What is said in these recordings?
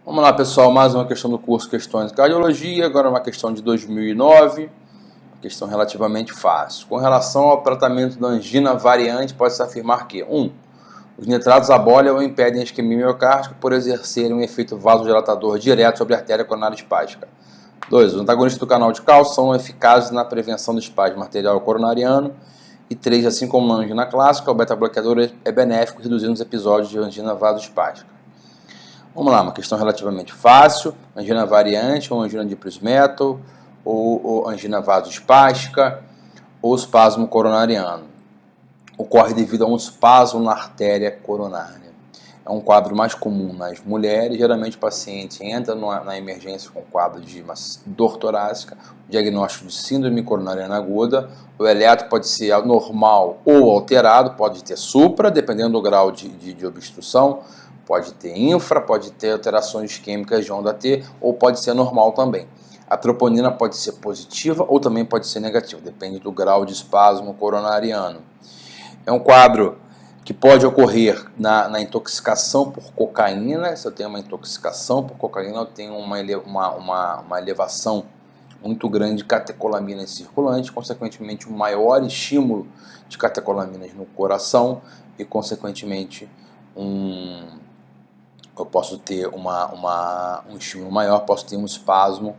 Vamos lá, pessoal, mais uma questão do curso Questões de Cardiologia, agora uma questão de 2009, uma questão relativamente fácil. Com relação ao tratamento da angina variante, pode-se afirmar que 1. Os nitratos abolam ou impedem a isquemia miocárdica por exercerem um efeito vasodilatador direto sobre a artéria coronária espástica. 2. Os antagonistas do canal de cálcio são eficazes na prevenção do espasmo arterial coronariano. E 3. Assim como na angina clássica, o beta-bloqueador é benéfico, reduzindo os episódios de angina vasospástica. Vamos lá, uma questão relativamente fácil. Angina variante, ou angina de Prinzmetal, ou angina vasospástica, ou espasmo coronariano. Ocorre devido a um espasmo na artéria coronária. É um quadro mais comum nas mulheres. Geralmente o paciente entra na emergência com quadro de uma dor torácica, diagnóstico de síndrome coronariana aguda. O eletro pode ser normal ou alterado, pode ter supra, dependendo do grau de obstrução. Pode ter infra, pode ter alterações isquêmicas de onda T, ou pode ser normal também. A troponina pode ser positiva ou também pode ser negativa, depende do grau de espasmo coronariano. É um quadro que pode ocorrer na intoxicação por cocaína. Se eu tenho uma intoxicação por cocaína, eu tenho uma elevação muito grande de catecolaminas circulantes, consequentemente um maior estímulo de catecolaminas no coração e, consequentemente, eu posso ter um estímulo maior, posso ter um espasmo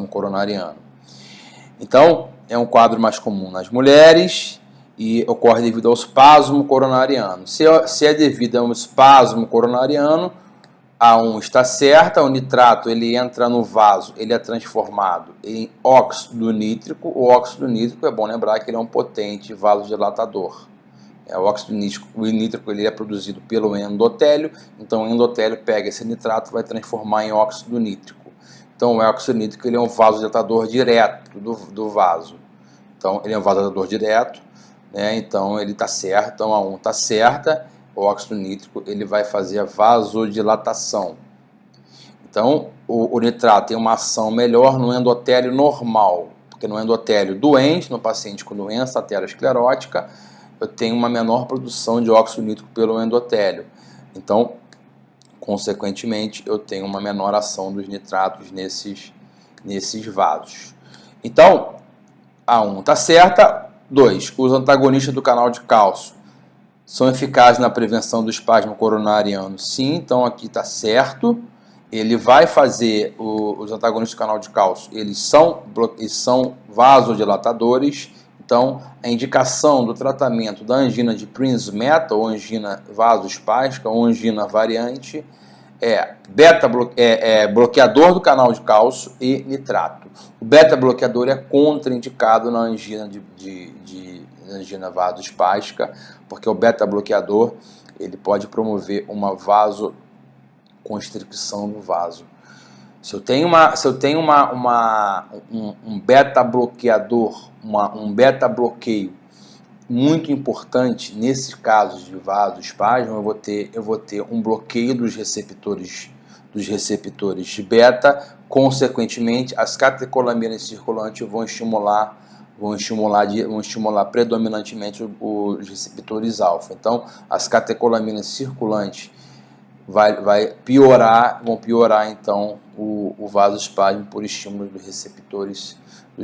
coronariano. Então, é um quadro mais comum nas mulheres e ocorre devido ao espasmo coronariano. Se é devido a um espasmo coronariano, A1 está certa, o nitrato ele entra no vaso, ele é transformado em óxido nítrico. O óxido nítrico, é bom lembrar que ele é um potente vasodilatador. O óxido nítrico ele é produzido pelo endotélio, então o endotélio pega esse nitrato e vai transformar em óxido nítrico. Então o óxido nítrico ele é um vasodilatador direto do vaso. Então ele é um vasodilatador direto, né? Então ele está certo, então a 1 está certa, o óxido nítrico ele vai fazer a vasodilatação. Então o nitrato tem uma ação melhor no endotélio normal, porque no endotélio doente, no paciente com doença aterosclerótica, eu tenho uma menor produção de óxido nítrico pelo endotélio. Então, consequentemente, eu tenho uma menor ação dos nitratos nesses vasos. Então, A1 está certa. 2. Os antagonistas do canal de cálcio são eficazes na prevenção do espasmo coronariano? Sim, então aqui está certo. Ele vai fazer, os antagonistas do canal de cálcio, eles são vasodilatadores. Então, a indicação do tratamento da angina de Prinzmetal, ou angina vasospástica, ou angina variante, é bloqueador do canal de cálcio e nitrato. O beta-bloqueador é contraindicado na angina angina vasospástica, porque o beta-bloqueador ele pode promover uma vasoconstricção do vaso. Se eu tenho um beta-bloqueador, um beta-bloqueio muito importante nesses casos de vasospasmo, eu vou ter um bloqueio dos receptores de beta, consequentemente as catecolaminas circulantes vão estimular predominantemente os receptores alfa. Então, as catecolaminas circulantes vão piorar então o vasospasmo por estímulo dos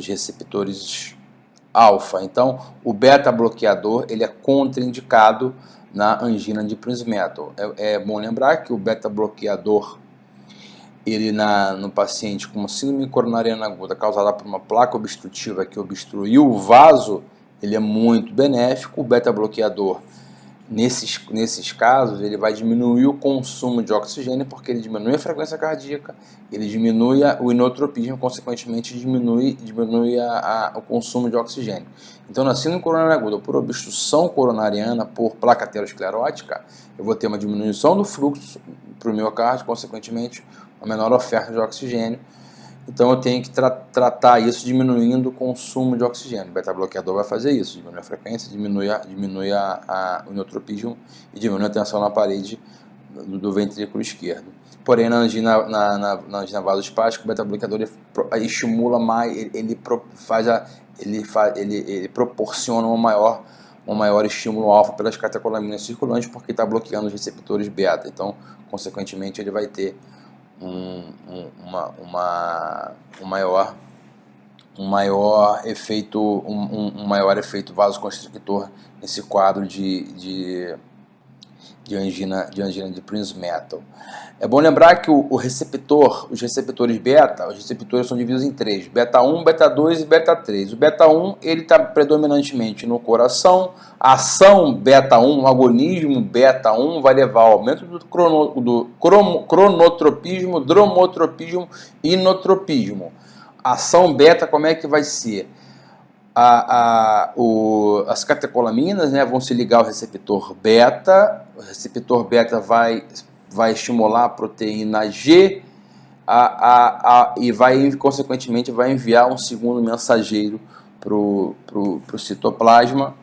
receptores alfa. Então, o beta-bloqueador ele é contraindicado na angina de Prinzmetal. É bom lembrar que o beta-bloqueador ele no paciente com síndrome coronariana aguda causada por uma placa obstrutiva que obstruiu o vaso, ele é muito benéfico. O beta-bloqueador nesses casos, ele vai diminuir o consumo de oxigênio, porque ele diminui a frequência cardíaca, ele diminui o inotropismo, consequentemente diminui o consumo de oxigênio. Então, na síndrome coronariana aguda, por obstrução coronariana, por placa aterosclerótica, eu vou ter uma diminuição do fluxo para o miocárdio, consequentemente, uma menor oferta de oxigênio. Então eu tenho que tratar isso diminuindo o consumo de oxigênio. O beta-bloqueador vai fazer isso, diminui a frequência, diminui o inotropismo e diminui a tensão na parede do ventrículo esquerdo. Porém, na angina vasospástica, o beta-bloqueador estimula mais, ele proporciona um maior estímulo alfa pelas catecolaminas circulantes, porque está bloqueando os receptores beta. Então, consequentemente, ele vai ter um maior efeito vasoconstrictor nesse quadro de angina de Prinzmetal. É bom lembrar que os receptores beta, os receptores são divididos em três: beta 1, beta 2 e beta 3. O beta 1 ele está predominantemente no coração. A ação beta 1, o agonismo beta 1 vai levar ao aumento do cronotropismo, dromotropismo e inotropismo. A ação beta, como é que vai ser? As catecolaminas, né, vão se ligar ao receptor beta. O receptor beta vai estimular a proteína G e consequentemente, vai enviar um segundo mensageiro para o citoplasma,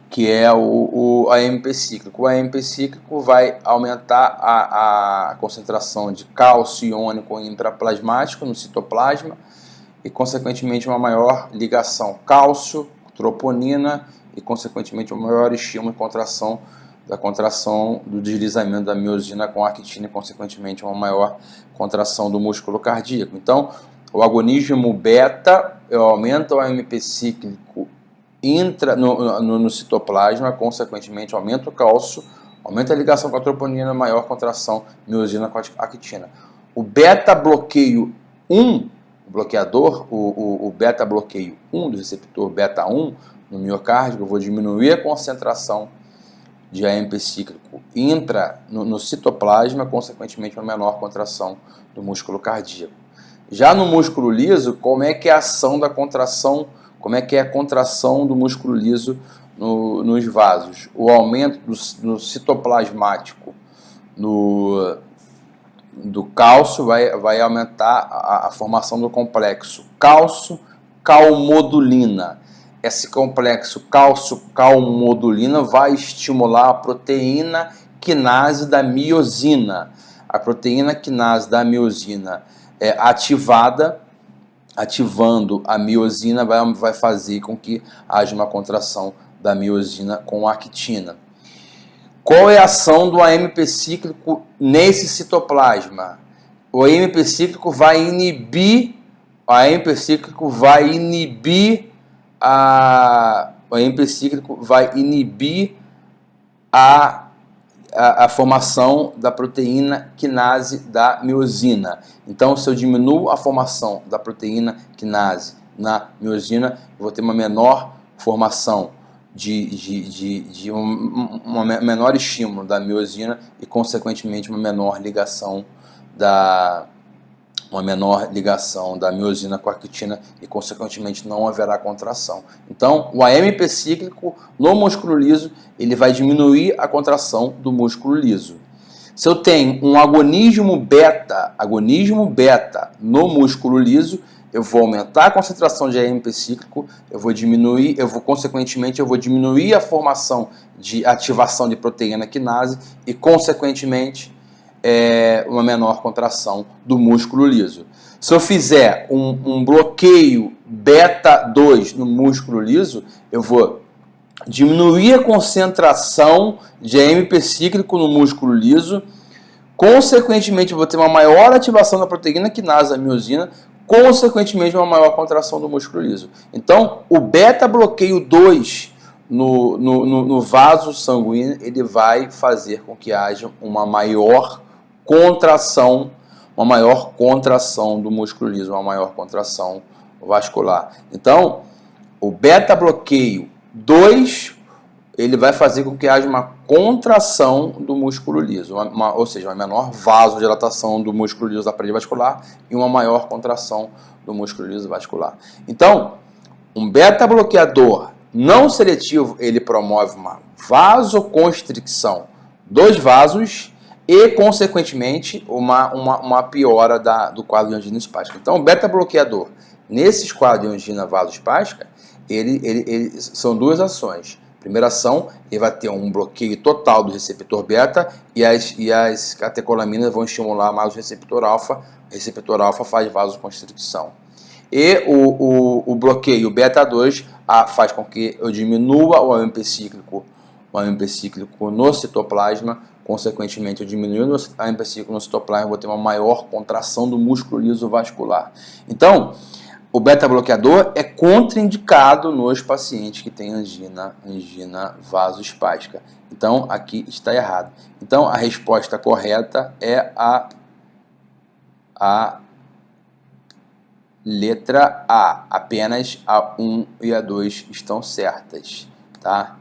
que é o AMP cíclico. O AMP cíclico vai aumentar a concentração de cálcio iônico intraplasmático no citoplasma e, consequentemente, uma maior ligação cálcio-troponina e, consequentemente, uma maior estímulo da contração do deslizamento da miosina com a actina e, consequentemente, uma maior contração do músculo cardíaco. Então, o agonismo beta aumenta o AMP cíclico no citoplasma, consequentemente, aumenta o cálcio, aumenta a ligação com a troponina, maior contração miosina com a actina. O beta-bloqueio 1, bloqueador, o beta-bloqueio 1 do receptor beta 1 no miocárdio, eu vou diminuir a concentração de AMP cíclico no citoplasma, consequentemente uma menor contração do músculo cardíaco. Já no músculo liso, como é que é a ação da contração, como é que é a contração do músculo liso nos vasos? O aumento do citoplasmático do cálcio vai aumentar a formação do complexo cálcio-calmodulina. Esse complexo cálcio-calmodulina vai estimular a proteína quinase da miosina. A proteína quinase da miosina é ativando a miosina, vai fazer com que haja uma contração da miosina com a actina. Qual é a ação do AMP cíclico nesse citoplasma? O AMP cíclico vai inibir a formação da proteína quinase da miosina. Então, se eu diminuo a formação da proteína quinase na miosina, eu vou ter uma menor formação um menor estímulo da miosina e, consequentemente, uma menor ligação da miosina com a actina e, consequentemente, não haverá contração. Então, o AMP cíclico no músculo liso, ele vai diminuir a contração do músculo liso. Se eu tenho um agonismo beta no músculo liso, eu vou aumentar a concentração de AMP cíclico, consequentemente, eu vou diminuir a formação de ativação de proteína quinase e, consequentemente, uma menor contração do músculo liso. Se eu fizer um bloqueio beta 2 no músculo liso, eu vou diminuir a concentração de AMP cíclico no músculo liso, consequentemente, eu vou ter uma maior ativação da proteína quinase da miosina, consequentemente, uma maior contração do músculo liso. Então, o beta-bloqueio 2 no vaso sanguíneo, ele vai fazer com que haja uma maior contração do músculo liso, uma maior contração vascular. Então, o beta-bloqueio 2, ele vai fazer com que haja uma contração do músculo liso, ou seja, uma menor vasodilatação do músculo liso da parede vascular e uma maior contração do músculo liso vascular. Então, um beta-bloqueador não seletivo, ele promove uma vasoconstricção dos vasos e, consequentemente, uma piora do quadro de angina espástica. Então, o beta-bloqueador, nesses quadros de angina vasoespástica, ele são duas ações. Primeira ação, ele vai ter um bloqueio total do receptor beta e as catecolaminas vão estimular mais o receptor alfa. O receptor alfa faz vasoconstricção. E o bloqueio beta 2 faz com que eu diminua o AMP cíclico no citoplasma, consequentemente, eu diminuindo a empecícula no citoplasma, vou ter uma maior contração do músculo liso vascular. Então, o beta-bloqueador é contraindicado nos pacientes que têm angina vasoespástica. Então, aqui está errado. Então, a resposta correta é a letra A. Apenas a 1 e a 2 estão certas, tá?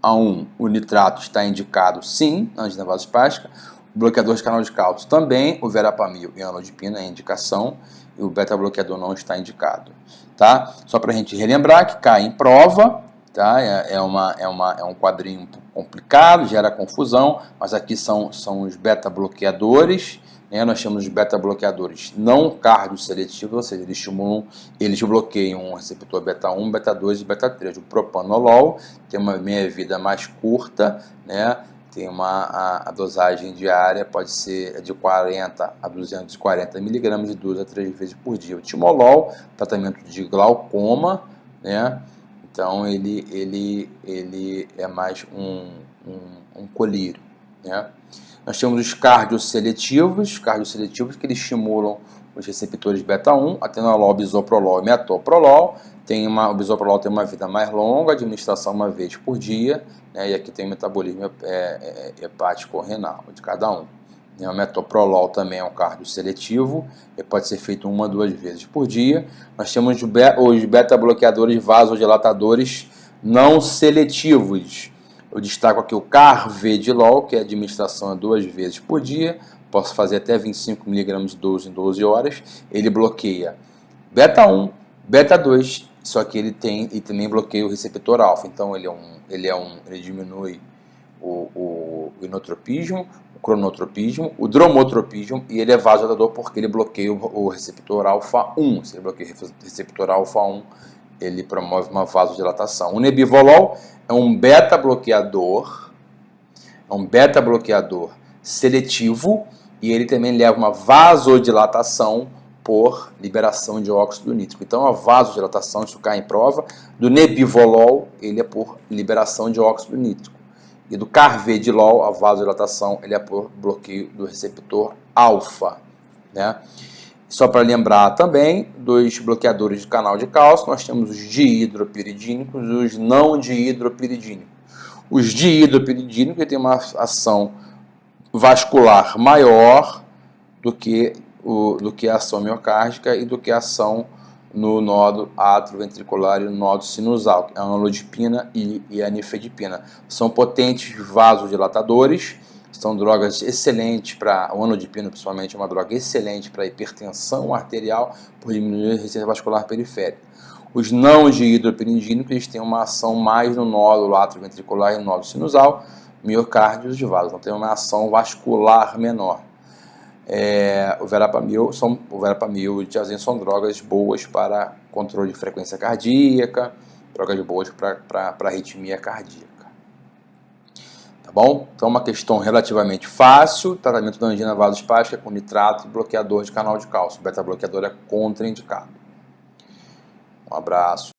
A 1, o nitrato está indicado sim na angina vasoespástica. O bloqueador de canal de cálcio também, o verapamil e a amlodipina é indicação, e o beta-bloqueador não está indicado, tá? Só para a gente relembrar que cai em prova, tá? É um quadrinho um pouco complicado, gera confusão, mas aqui são os beta-bloqueadores, né? Nós temos os beta-bloqueadores não cardioseletivos, ou seja, eles bloqueiam o receptor beta-1, beta-2 e beta-3. O propanolol tem uma meia-vida mais curta, né? Tem a dosagem diária, pode ser de 40 a 240 mg de 2 a 3 vezes por dia. O timolol, tratamento de glaucoma, né? Então ele é mais um colírio, né? Nós temos os cardioseletivos que eles estimulam os receptores beta-1, atenolol, bisoprolol e metoprolol. O bisoprolol tem uma vida mais longa, administração uma vez por dia, né, e aqui tem o metabolismo hepático renal de cada um. O metoprolol também é um cardioseletivo, ele pode ser feito 1 a 2 vezes por dia. Nós temos os beta-bloqueadores vasodilatadores não seletivos. Eu destaco aqui o carvedilol, que é a administração 2 vezes por dia. Posso fazer até 25 mg de 12 em 12 horas. Ele bloqueia beta-1, beta-2, só que ele também bloqueia o receptor alfa. Então ele diminui o inotropismo, o cronotropismo, o dromotropismo, e ele é vasodilatador porque ele bloqueia o receptor alfa-1. Se ele bloqueia o receptor alfa-1, ele promove uma vasodilatação. O nebivolol é um beta-bloqueador seletivo, e ele também leva uma vasodilatação por liberação de óxido nítrico. Então, a vasodilatação, isso cai em prova, do nebivolol, ele é por liberação de óxido nítrico. E do carvedilol, a vasodilatação, ele é por bloqueio do receptor alfa, né? Só para lembrar também dos bloqueadores de canal de cálcio, nós temos os dihidropiridínicos e os não dihidropiridínicos. Os dihidropiridínicos têm uma ação vascular maior do que a ação miocárdica e do que a ação no nodo atrioventricular e no nodo sinusal, a amlodipina e a nifedipina. São potentes vasodilatadores. São drogas excelentes para, a amlodipina principalmente é uma droga excelente para hipertensão arterial por diminuir a resistência vascular periférica. Os não dihidropiridínicos, eles têm uma ação mais no nódulo atrioventricular e no nódulo sinusal, miocárdios de vasos, então tem uma ação vascular menor. O verapamil e o diazem são drogas boas para controle de frequência cardíaca, drogas boas para arritmia cardíaca. Bom, então uma questão relativamente fácil, tratamento da angina vasoespástica com nitrato e bloqueador de canal de cálcio. O beta-bloqueador é contraindicado. Um abraço.